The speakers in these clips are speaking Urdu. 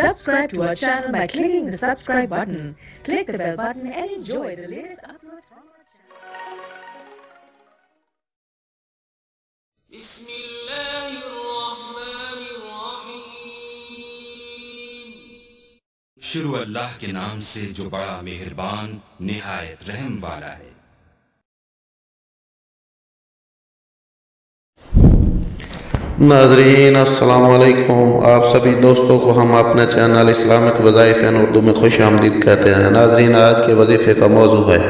subscribe to our channel by clicking the subscribe button. Click the bell button and enjoy the latest uploads from our channel. شروع اللہ کے نام سے جو بڑا مہربان نہایت رحم والا ہے۔ ناظرین السلام علیکم، آپ سبھی دوستوں کو ہم اپنے چینل اسلامک وظائف ان اردو میں خوش آمدید کہتے ہیں۔ ناظرین، آج کے وظیفے کا موضوع ہے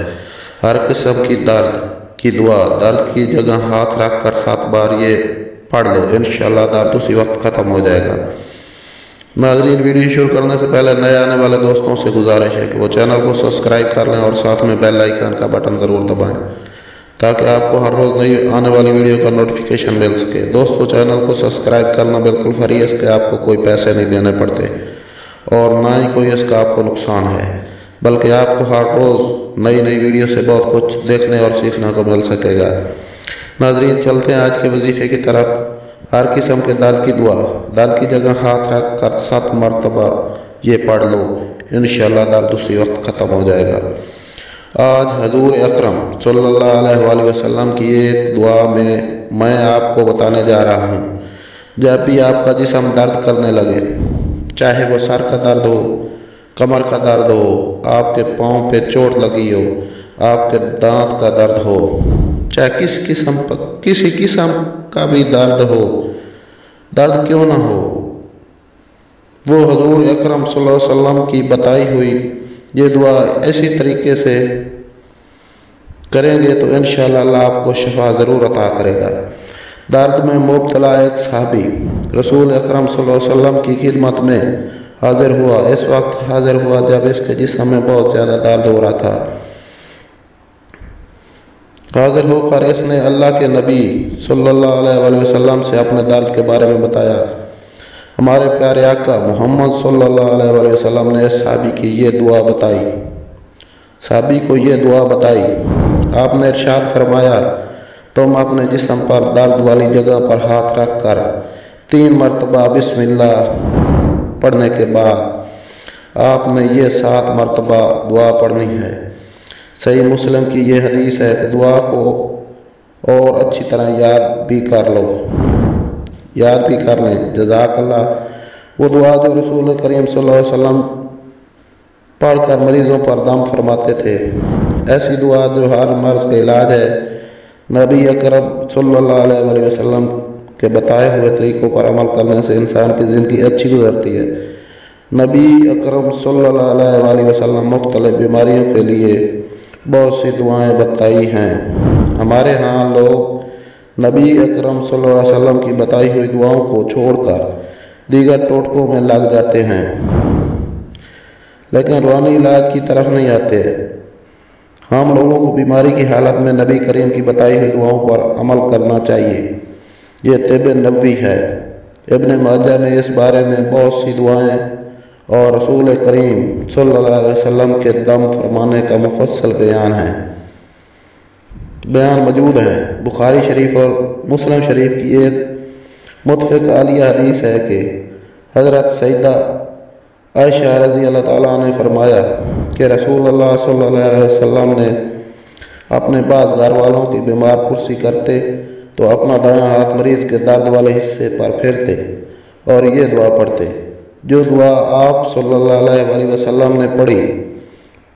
ہر قسم کی درد کی دعا۔ درد کی جگہ ہاتھ رکھ کر 7 بار یہ پڑھ لو، انشاءاللہ درد اسی وقت ختم ہو جائے گا۔ ناظرین، ویڈیو شروع کرنے سے پہلے نئے آنے والے دوستوں سے گزارش ہے کہ وہ چینل کو سبسکرائب کر لیں اور ساتھ میں بیل آئیکن کا بٹن ضرور دبائیں تاکہ آپ کو ہر روز نئی آنے والی ویڈیو کا نوٹیفیکیشن مل سکے۔ دوستو، چینل کو سبسکرائب کرنا بالکل فری ہے، اس کے آپ کو کوئی پیسے نہیں دینے پڑتے اور نہ ہی کوئی اس کا آپ کو نقصان ہے، بلکہ آپ کو ہر روز نئی ویڈیو سے بہت کچھ دیکھنے اور سیکھنے کو مل سکے گا۔ ناظرین، چلتے ہیں آج کے وظیفے کی طرف۔ ہر قسم کے درد کی دعا۔ درد کی جگہ ہاتھ رکھ کر 7 مرتبہ یہ پڑھ لو، انشاءاللہ درد اسی وقت ختم ہو جائے گا۔ آج حضور اکرم صلی اللہ علیہ وآلہ وسلم کی ایک دعا میں آپ کو بتانے جا رہا ہوں۔ جب بھی آپ کا جسم درد کرنے لگے، چاہے وہ سر کا درد ہو، کمر کا درد ہو، آپ کے پاؤں پہ چوٹ لگی ہو، آپ کے دانت کا درد ہو، چاہے کسی قسم کا بھی درد ہو، درد کیوں نہ ہو، وہ حضور اکرم صلی اللہ علیہ وسلم کی بتائی ہوئی یہ دعا ایسی طریقے سے کریں گے تو انشاءاللہ اللہ آپ کو شفا ضرور عطا کرے گا۔ درد میں مبتلا ایک صحابی رسول اکرم صلی اللہ علیہ وسلم کی خدمت میں حاضر ہوا۔ اس وقت حاضر ہوا جب اس کے جسم میں بہت زیادہ درد ہو رہا تھا۔ حاضر ہو کر اس نے اللہ کے نبی صلی اللہ علیہ وآلہ وسلم سے اپنے درد کے بارے میں بتایا۔ ہمارے پیارے آقا محمد صلی اللہ علیہ وآلہ وسلم نے اس صحابی کی یہ دعا بتائی، صحابی کو یہ دعا بتائی۔ آپ نے ارشاد فرمایا، تم اپنے جسم پر درد والی جگہ پر ہاتھ رکھ کر 3 مرتبہ بسم اللہ پڑھنے کے بعد آپ نے یہ 7 مرتبہ دعا پڑھنی ہے۔ صحیح مسلم کی یہ حدیث ہے کہ دعا کو اور اچھی طرح یاد بھی کر لیں۔ جزاک اللہ۔ وہ دعا جو رسول کریم صلی اللہ علیہ وسلم پڑھ کر مریضوں پر دم فرماتے تھے، ایسی دعا جو ہر مرض کا علاج ہے۔ نبی اکرم صلی اللہ علیہ وآلہ وسلم کے بتائے ہوئے طریقوں پر عمل کرنے سے انسان کی زندگی اچھی گزرتی ہے۔ نبی اکرم صلی اللہ علیہ وآلہ وسلم مختلف بیماریوں کے لیے بہت سی دعائیں بتائی ہیں۔ ہمارے ہاں لوگ نبی اکرم صلی اللہ علیہ وسلم کی بتائی ہوئی دعاؤں کو چھوڑ کر دیگر ٹوٹکوں میں لگ جاتے ہیں، لیکن روحانی علاج کی طرف نہیں آتے۔ ہم لوگوں کو بیماری کی حالت میں نبی کریم کی بتائی ہوئی دعاؤں پر عمل کرنا چاہیے۔ یہ طب نبوی ہے۔ ابن ماجہ میں اس بارے میں بہت سی دعائیں اور رسول کریم صلی اللہ علیہ وسلم کے دم فرمانے کا مفصل بیان موجود ہے۔ بخاری شریف اور مسلم شریف کی ایک متفق عالیہ حدیث ہے کہ حضرت سیدہ عائشہ رضی اللہ تعالیٰ نے فرمایا کہ رسول اللہ صلی اللہ علیہ وسلم نے اپنے بعض گھر والوں کی بیمار پرسی کرتے تو اپنا دایاں ہاتھ مریض کے درد والے حصے پر پھیرتے اور یہ دعا پڑھتے۔ جو دعا آپ صلی اللہ علیہ وآلہ وسلم نے پڑھی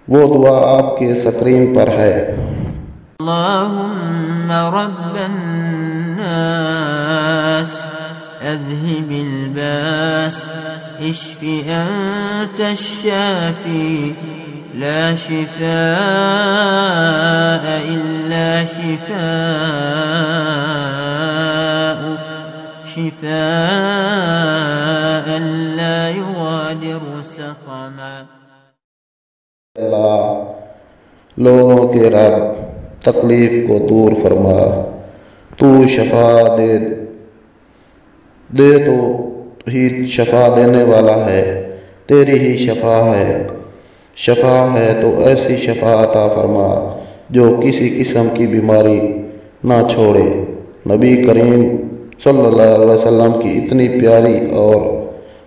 وہ دعا آپ کے سکرین پر ہے۔ اللهم رب الناس اذهب الباس اشف انت الشافي لا شفاء الا شفاءك شفاء لا يغادر سقما۔ اللہ لوگوں کے رب، تکلیف کو دور فرما، تو شفا دے تو ہی شفا دینے والا ہے، تیری ہی شفا ہے تو ایسی شفا عطا فرما جو کسی قسم کی بیماری نہ چھوڑے۔ نبی کریم صلی اللہ علیہ وسلم کی اتنی پیاری اور